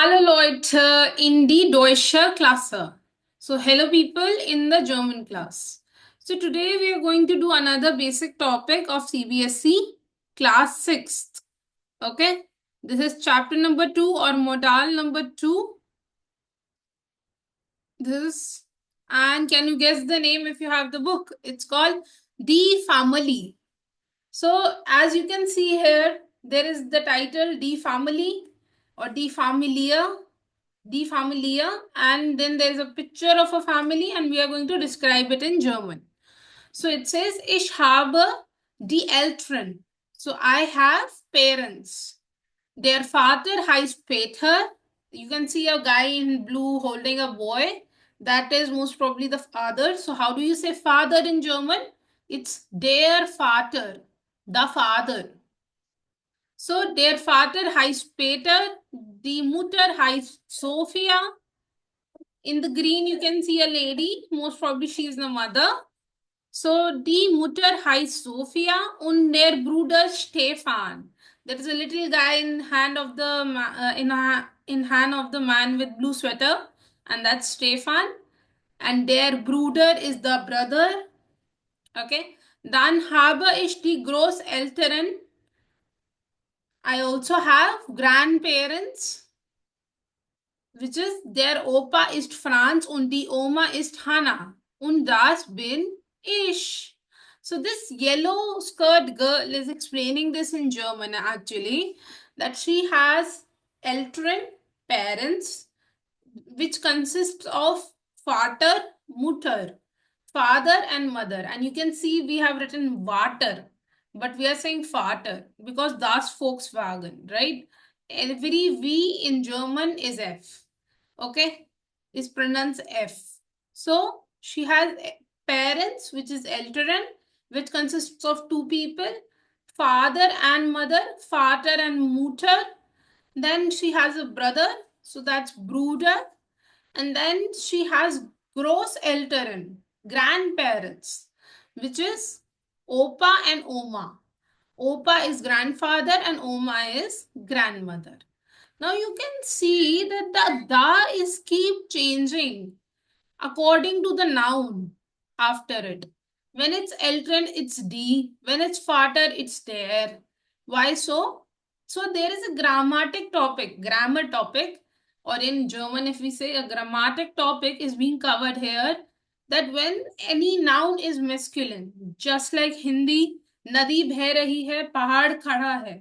Alle Leute in die deutsche Klasse. So, hello people in the German class. So, today we are going to do another basic topic of CBSE class 6th. Okay, this is chapter number 2 or modal number 2. This is, and can you guess the name if you have the book? It's called Die Family. So, as you can see here, there is the title Die Family or Die Familia, Die Familie, and then there is a picture of a family, and we are going to describe it in German. So it says, Ich habe die Eltern. So I have parents. Their father heißt Peter. You can see a guy in blue holding a boy. That is most probably the father. So how do you say father in German? It's der Vater, the father. So der Vater heißt Peter, die Mutter heißt Sophia. In the green, you can see a lady. Most probably she is the mother. So die Mutter heißt Sophia und der Bruder Stefan. There is a little guy in hand of the in hand of the man with blue sweater, and that's Stefan. And der Bruder is the brother. Okay. Dann habe ich die Großeltern. I also have grandparents, which is der Opa ist Franz und die Oma ist Hannah. Und das bin ich. So this yellow skirt girl is explaining this in German actually, that she has Eltern, parents, which consists of Vater, Mutter, father and mother. And you can see we have written Vater, but we are saying Vater because das Volkswagen, right? Every V in German is F. Okay, is pronounced F. So she has parents, which is Eltern, which consists of two people, father and mother, Vater and Mutter. Then she has a brother, so that's Bruder. And then she has Großeltern, grandparents, which is Opa and Oma. Opa is grandfather and Oma is grandmother. Now you can see that the da is keep changing according to the noun after it. When it's Eltern, it's D. When it's Vater, it's der. Why so? So there is a grammatic topic, grammar topic, or in German, if we say a grammatic topic is being covered here, that when any noun is masculine, just like Hindi, नदी बह रही है, पहाड़ खड़ा है.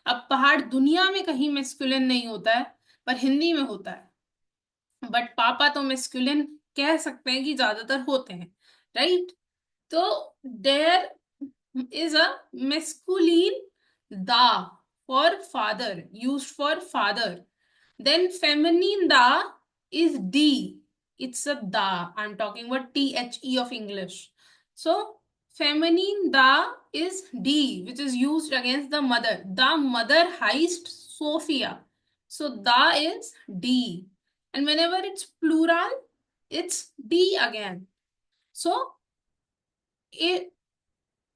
अब पहाड़ दुनिया में कहीं मैस्कुलिन नहीं होता है, पर हिंदी में होता है. बट पापा तो मैस्कुलिन कह सकते हैं कि ज्यादातर होते हैं, राइट? तो देयर इज अ मैस्कुलिन दा for father, used for father. Then feminine दा is D. It's a da. I'm talking about THE of English. So feminine da is D, which is used against the mother. The mother heißt Sophia. So da is D. And whenever it's plural, it's D again. So it,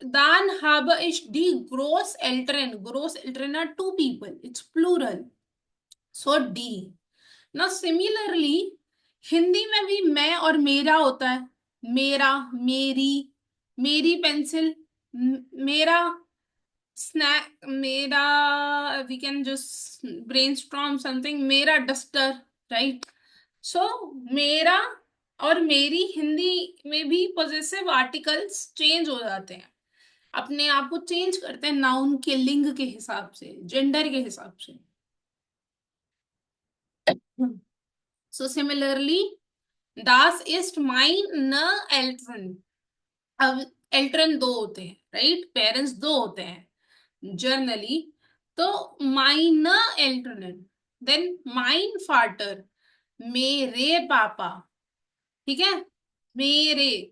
dann habe ich die Großeltern. Großeltern are two people. It's plural. So D. Now similarly, Hindi में भी मैं और मेरा होता है. मेरा, मेरी, मेरी पेंसिल, मेरा स्नैक, मेरा, we can just brainstorm something, मेरा डस्टर, राइट? सो मेरा और मेरी हिंदी में भी पॉजेसिव आर्टिकल्स चेंज हो जाते हैं, अपने आप को चेंज करते हैं नाउन के लिंग के हिसाब से, जेंडर के हिसाब से. So similarly, Das ist meine Eltern. अब एल्ट्रन दो होते हैं, राइट? पेरेंट्स दो होते हैं जनरली. तो माइन एल्ट्रन, देन माइन फादर, मेरे पापा. ठीक है, मेरे.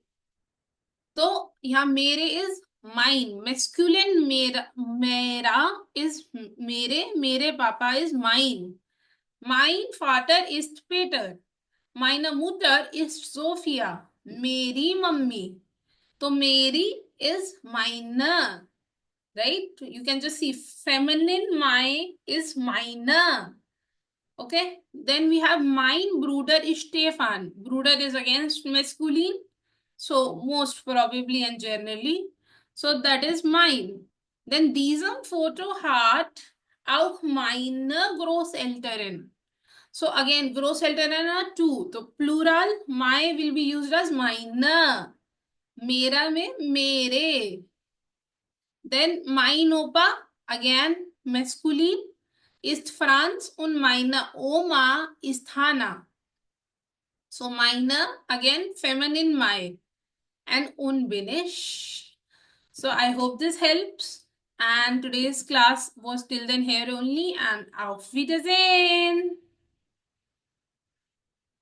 तो यहाँ मेरे इज माइन, मेस्कुलिन. मेरा, मेरा इज मेरे, मेरे पापा is mine. Mine father is Peter. Meine Mutter ist Sophia. मेरी मम्मी. तो मेरी is meine, right? You can just see feminine my is meine. Okay, then we have mein Bruder ist Stefan. Bruder is against masculine, so most probably and generally. So that is mine. Then diesem Foto hat auch meine Großeltern. So again, Großeltern are two. So plural, my will be used as meine. Mera mein mere. Then mein Opa, again masculine, ist Franz und meine Oma ist Hannah. So meine, again feminine my. And un bin ich. So I hope this helps. And today's class was till then here only, and auf Wiedersehen.